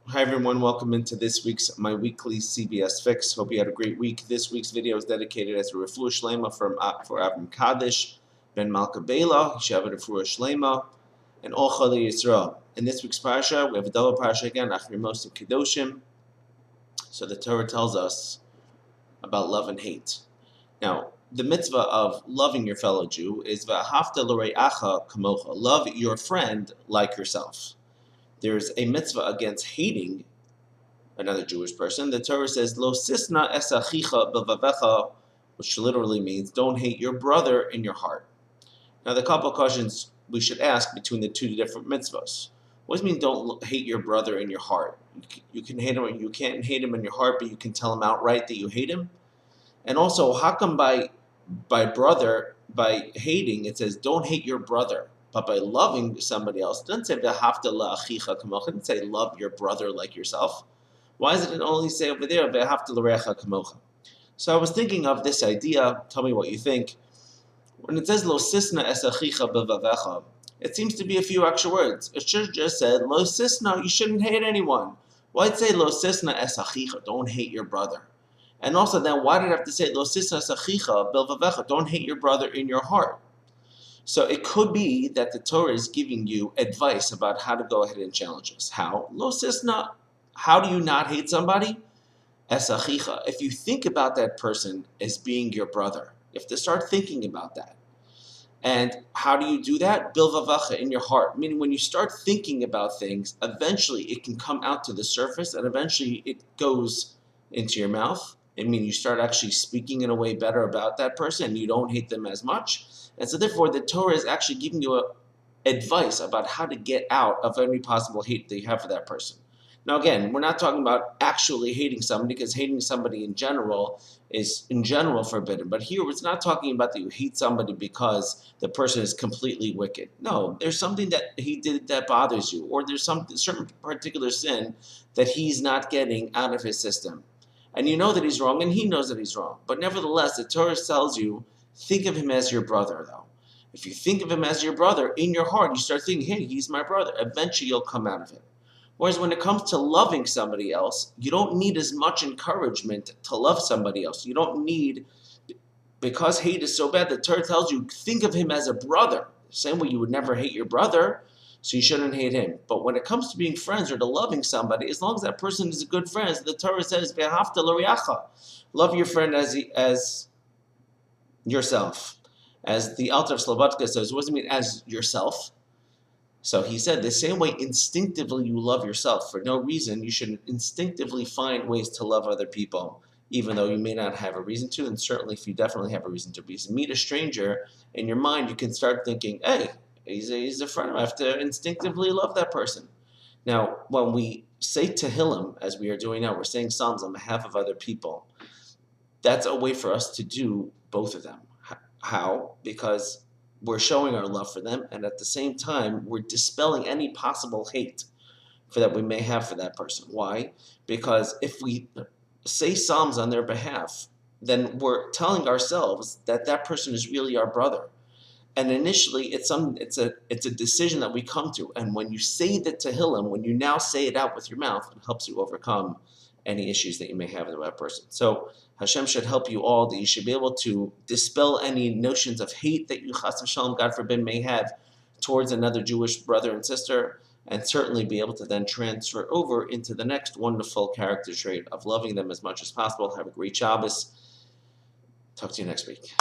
Hi everyone, welcome into this week's my weekly CBS Fix. Hope you had a great week. This week's video is dedicated as a refuah shlema for Avram Kaddish, Ben Malka Bela, Shabbat refuah shlema, and all Chali Yisrael. In this week's parasha, we have a double parasha again, Achray Mos-Kedoshim. So the Torah tells us about love and hate. Now, the mitzvah of loving your fellow Jew is v'ahavta l're'acha kamocha. Love your friend like yourself. There's a mitzvah against hating another Jewish person. The Torah says, Lo sisna es achicha b'vavecha, which literally means don't hate your brother in your heart. Now, the couple of questions we should ask between the two different mitzvahs. What does it mean don't hate your brother in your heart? You can hate him, you can't hate him in your heart, but you can tell him outright that you hate him? And also, how come by brother, by hating, it says don't hate your brother, but by loving somebody else, it doesn't say v'ahavta la'achicha kamocha, it doesn't say love your brother like yourself. Why does it only say over there v'ahavta l're'acha kamocha? So I was thinking of this idea. Tell me what you think. When it says lo sisna es achicha b'vavecha, it seems to be a few extra words. It should have just said lo sisna, you shouldn't hate anyone. Why'd say lo sisna es achicha, don't hate your brother? And also then, why did it have to say lo sisna es achicha b'vavecha, don't hate your brother in your heart? So it could be that the Torah is giving you advice about how to go ahead and challenge us. How? Lo sisna, how do you not hate somebody? Es achicha. If you think about that person as being your brother, you have to start thinking about that. And how do you do that? Bil vavacha, in your heart. Meaning when you start thinking about things, eventually it can come out to the surface and eventually it goes into your mouth. I mean, you start actually speaking in a way better about that person and you don't hate them as much. And so therefore, the Torah is actually giving you advice about how to get out of any possible hate that you have for that person. Now, again, we're not talking about actually hating somebody, because hating somebody in general is in general forbidden. But here, it's not talking about that you hate somebody because the person is completely wicked. No, there's something that he did that bothers you, or there's some certain particular sin that he's not getting out of his system. And you know that he's wrong, and he knows that he's wrong. But nevertheless, the Torah tells you, think of him as your brother, though. If you think of him as your brother, in your heart, you start thinking, hey, he's my brother. Eventually, you'll come out of it. Whereas when it comes to loving somebody else, you don't need as much encouragement to love somebody else. You don't need, because hate is so bad, the Torah tells you, think of him as a brother. The same way you would never hate your brother, so you shouldn't hate him. But when it comes to being friends or to loving somebody, as long as that person is a good friend, the Torah says, v'ahavta l're'acha, love your friend as yourself. As the Alter of Slobodka says, what does it mean as yourself? So he said, the same way instinctively you love yourself for no reason, you should instinctively find ways to love other people, even though you may not have a reason to. And certainly if you definitely have a reason to meet a stranger, in your mind you can start thinking, hey, he's a friend, I have to instinctively love that person. Now, when we say Tehillim, as we are doing now, we're saying Psalms on behalf of other people. That's a way for us to do both of them. How? Because we're showing our love for them, and at the same time, we're dispelling any possible hate that we may have for that person. Why? Because if we say Psalms on their behalf, then we're telling ourselves that that person is really our brother. And initially, it's a decision that we come to. And when you say the Tehillim, when you now say it out with your mouth, it helps you overcome any issues that you may have with that person. So Hashem should help you all, that you should be able to dispel any notions of hate that you, chas v'shalom, God forbid, may have towards another Jewish brother and sister, and certainly be able to then transfer over into the next wonderful character trait of loving them as much as possible. Have a great Shabbos. Talk to you next week.